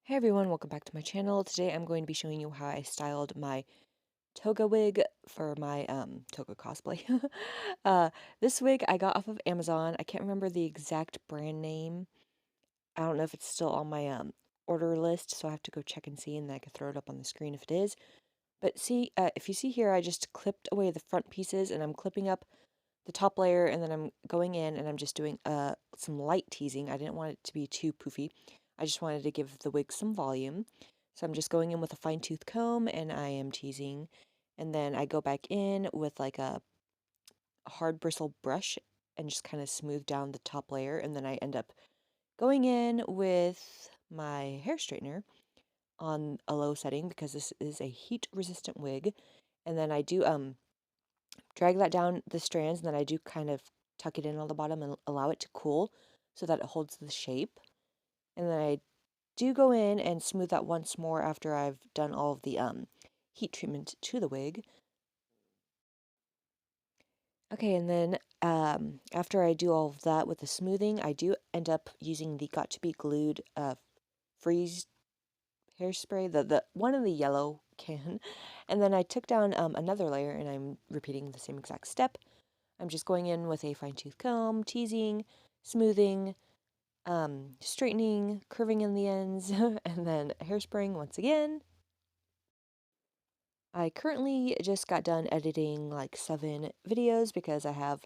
Hey everyone, welcome back to my channel. Today I'm going to be showing you how I styled my toga wig for my toga cosplay. uh, this wig I got off of Amazon. I can't remember the exact brand name. I don't know if it's still on my order list, so I have to go check and see, and then I can throw it up on the screen if it is. But see, if you see here, I just clipped away the front pieces, and I'm clipping up the top layer, and then I'm going in and I'm just doing some light teasing. I didn't want it to be too poofy. I just wanted to give the wig some volume. So I'm just going in with a fine-tooth comb and I am teasing. And then I go back in with like a hard bristle brush and just kind of smooth down the top layer. And then I end up going in with my hair straightener on a low setting because this is a heat-resistant wig. And then I do drag that down the strands, and then I do kind of tuck it in on the bottom and allow it to cool so that it holds the shape. And then I do go in and smooth that once more after I've done all of the heat treatment to the wig. Okay, and then after I do all of that with the smoothing, I do end up using the Got to Be Glued freeze hairspray, the one in the yellow can. And then I took down another layer, and I'm repeating the same exact step. I'm just going in with a fine-tooth comb, teasing, smoothing, straightening, curving in the ends, and then hairspraying once again. I currently just got done editing like 7 videos because I have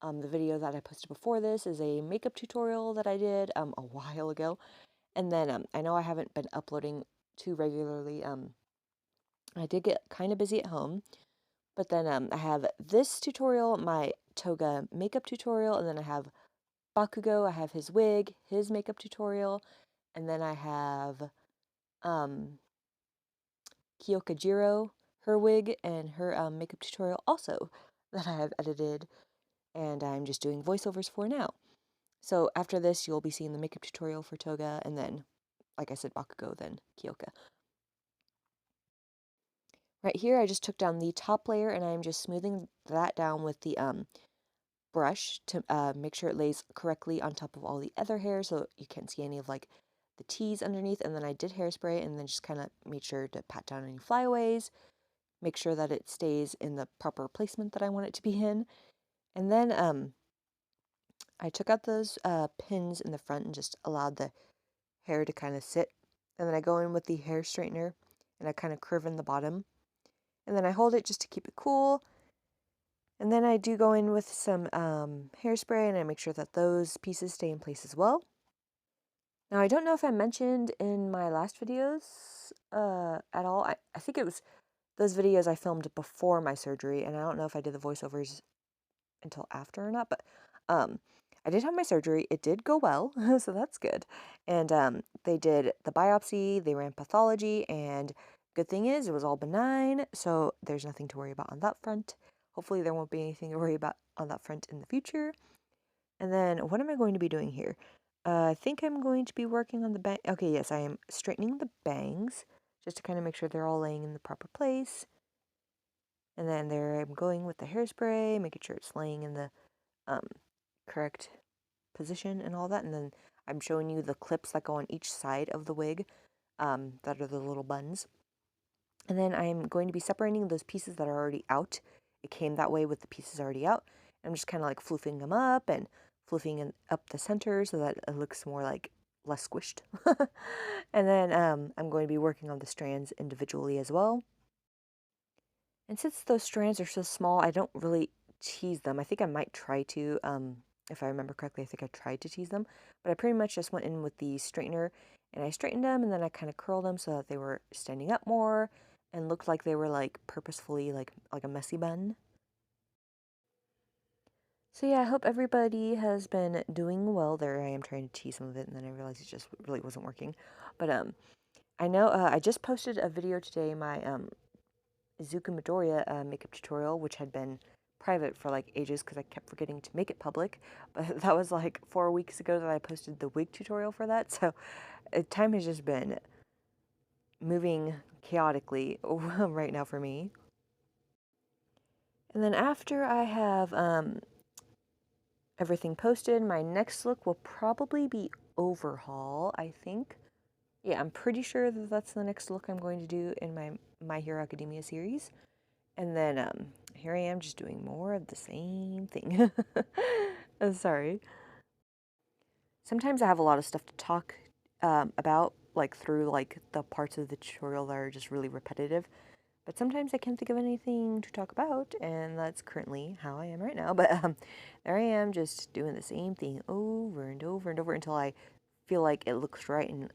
the video that I posted before this is a makeup tutorial that I did a while ago. And then I know I haven't been uploading too regularly. I did get kind of busy at home, but then I have this tutorial, my toga makeup tutorial, and then I have Bakugo, I have his wig, his makeup tutorial, and then I have um, Kyokajiro, her wig, and her makeup tutorial also that I have edited, and I'm just doing voiceovers for now. So after this, you'll be seeing the makeup tutorial for Toga, and then, like I said, Bakugo, then Kyoka. Right here, I just took down the top layer, and I'm just smoothing that down with the brush to make sure it lays correctly on top of all the other hair so you can't see any of like the T's underneath. And then I did hairspray and then just kind of made sure to pat down any flyaways, make sure that it stays in the proper placement that I want it to be in. And then I took out those pins in the front and just allowed the hair to kind of sit. And then I go in with the hair straightener and I kind of curve in the bottom. And then I hold it just to keep it cool. And then I do go in with some hairspray and I make sure that those pieces stay in place as well. Now, I don't know if I mentioned in my last videos at all. I think it was those videos I filmed before my surgery, and I don't know if I did the voiceovers until after or not, but I did have my surgery. It did go well, so that's good. And they did the biopsy, they ran pathology, and good thing is it was all benign, so there's nothing to worry about on that front. Hopefully there won't be anything to worry about on that front in the future. And then what am I going to be doing here? I think I'm going to be working on the bang. Okay, yes, I am straightening the bangs just to kind of make sure they're all laying in the proper place. And then there I'm going with the hairspray, making sure it's laying in the um, correct position and all that. And then I'm showing you the clips that go on each side of the wig that are the little buns. And then I'm going to be separating those pieces that are already out. It came that way with the pieces already out. I'm just kind of like floofing them up and floofing up the center so that it looks more like less squished. And then I'm going to be working on the strands individually as well. And since those strands are so small, I don't really tease them. I think I might try to, if I remember correctly, I think I tried to tease them. But I pretty much just went in with the straightener and I straightened them and then I kind of curled them so that they were standing up more and looked like they were like purposefully like a messy bun. So yeah, I hope everybody has been doing well. There I am trying to tease some of it and then I realized it just really wasn't working. But I know I just posted a video today, my Izuku Midoriya makeup tutorial, which had been private for like ages because I kept forgetting to make it public. But that was like 4 weeks ago that I posted the wig tutorial for that. So time has just been moving chaotically right now for me. And then after I have everything posted, my next look will probably be overhaul, I think. yeah, I'm pretty sure that that's the next look I'm going to do in my My Hero Academia series. And then here I am just doing more of the same thing. Sorry. Sometimes I have a lot of stuff to talk about, like through like the parts of the tutorial that are just really repetitive. But sometimes I can't think of anything to talk about, and that's currently how I am right now. But there I am just doing the same thing over and over and over until I feel like it looks right and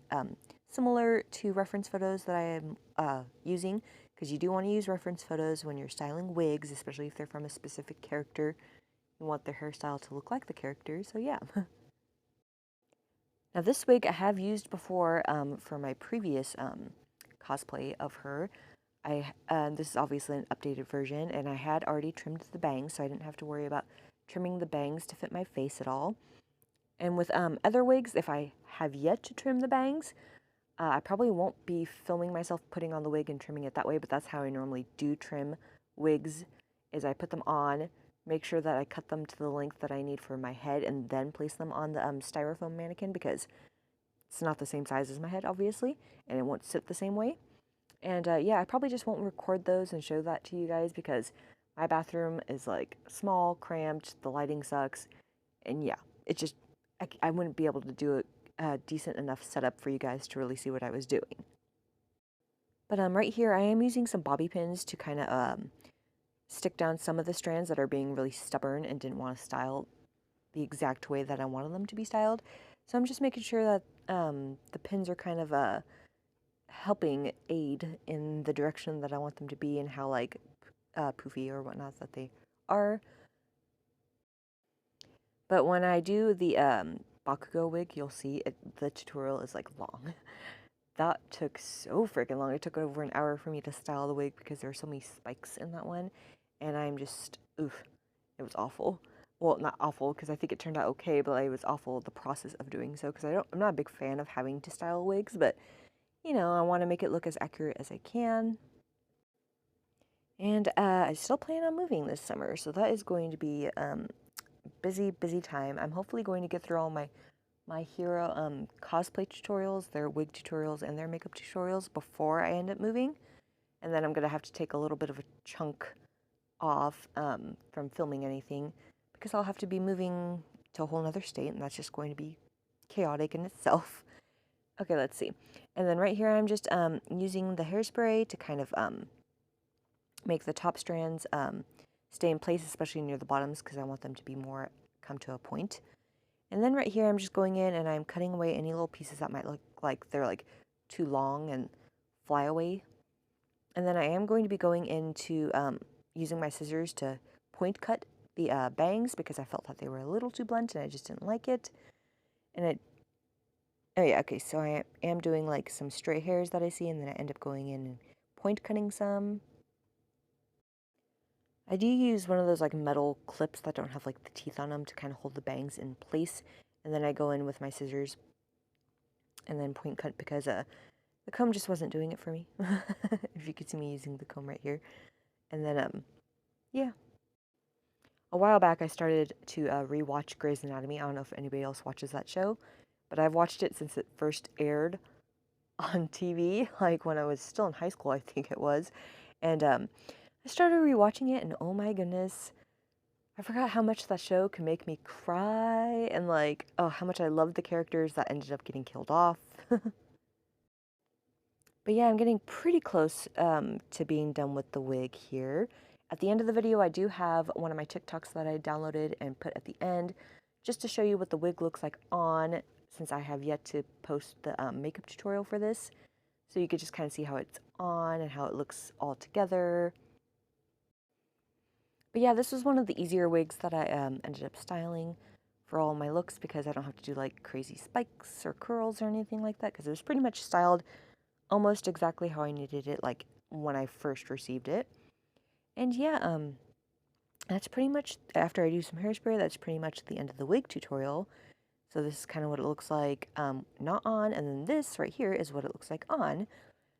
similar to reference photos that I am using, because you do want to use reference photos when you're styling wigs, especially if they're from a specific character. You want their hairstyle to look like the character, so yeah. Now this wig I have used before for my previous cosplay of her. This is obviously an updated version, and I had already trimmed the bangs, so I didn't have to worry about trimming the bangs to fit my face at all. And with other wigs, if I have yet to trim the bangs, I probably won't be filming myself putting on the wig and trimming it that way, but that's how I normally do trim wigs, is I put them on, make sure that I cut them to the length that I need for my head, and then place them on the styrofoam mannequin, because it's not the same size as my head, obviously, and it won't sit the same way. And yeah, I probably just won't record those and show that to you guys, because my bathroom is like small, cramped, the lighting sucks, and yeah, it just, I wouldn't be able to do a decent enough setup for you guys to really see what I was doing. But right here, I am using some bobby pins to kind of stick down some of the strands that are being really stubborn and didn't want to style the exact way that I wanted them to be styled. So I'm just making sure that the pins are kind of helping aid in the direction that I want them to be and how like poofy or whatnot that they are. But when I do the Bakugo wig, you'll see the tutorial is like long. That took so freaking long. It took over an hour for me to style the wig because there are so many spikes in that one. And I'm just, oof, it was awful. Well, not awful because I think it turned out okay, but it was awful the process of doing so, because I'm not a big fan of having to style wigs, but you know, I want to make it look as accurate as I can. And I still plan on moving this summer, so that is going to be busy time. I'm hopefully going to get through all my hero cosplay tutorials, their wig tutorials, and their makeup tutorials before I end up moving. And then I'm going to have to take a little bit of a chunk off from filming anything, because I'll have to be moving to a whole nother state, and that's just going to be chaotic in itself. Okay, let's see. And then right here, I'm just using the hairspray to kind of make the top strands stay in place, especially near the bottoms, because I want them to be more come to a point. And then right here, I'm just going in and I'm cutting away any little pieces that might look like they're like too long and fly away. And then I am going to be going into using my scissors to point cut the bangs, because I felt that they were a little too blunt and I just didn't like it. And oh yeah, okay, so I am doing like some straight hairs that I see, and then I end up going in and point cutting some. I do use one of those like metal clips that don't have like the teeth on them to kind of hold the bangs in place, and then I go in with my scissors and then point cut, because the comb just wasn't doing it for me. If you could see me using the comb right here. And then yeah. A while back I started to rewatch Grey's Anatomy. I don't know if anybody else watches that show, but I've watched it since it first aired on TV, like when I was still in high school, I think it was. And I started rewatching it, and oh my goodness, I forgot how much that show can make me cry, and like, oh, how much I loved the characters that ended up getting killed off. But yeah, I'm getting pretty close to being done with the wig here. At the end of the video, I do have one of my TikToks that I downloaded and put at the end, just to show you what the wig looks like on, since I have yet to post the makeup tutorial for this. So you could just kind of see how it's on and how it looks all together. But yeah, this was one of the easier wigs that I ended up styling for all my looks, because I don't have to do like crazy spikes or curls or anything like that, because it was pretty much styled almost exactly how I needed it, like when I first received it. And yeah, that's pretty much, after I do some hairspray, that's pretty much the end of the wig tutorial. So this is kind of what it looks like not on, and then this right here is what it looks like on.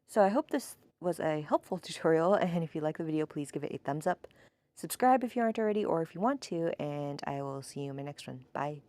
So I hope this was a helpful tutorial, and if you like the video, please give it a thumbs up. Subscribe if you aren't already, or if you want to, and I will see you in my next one. Bye.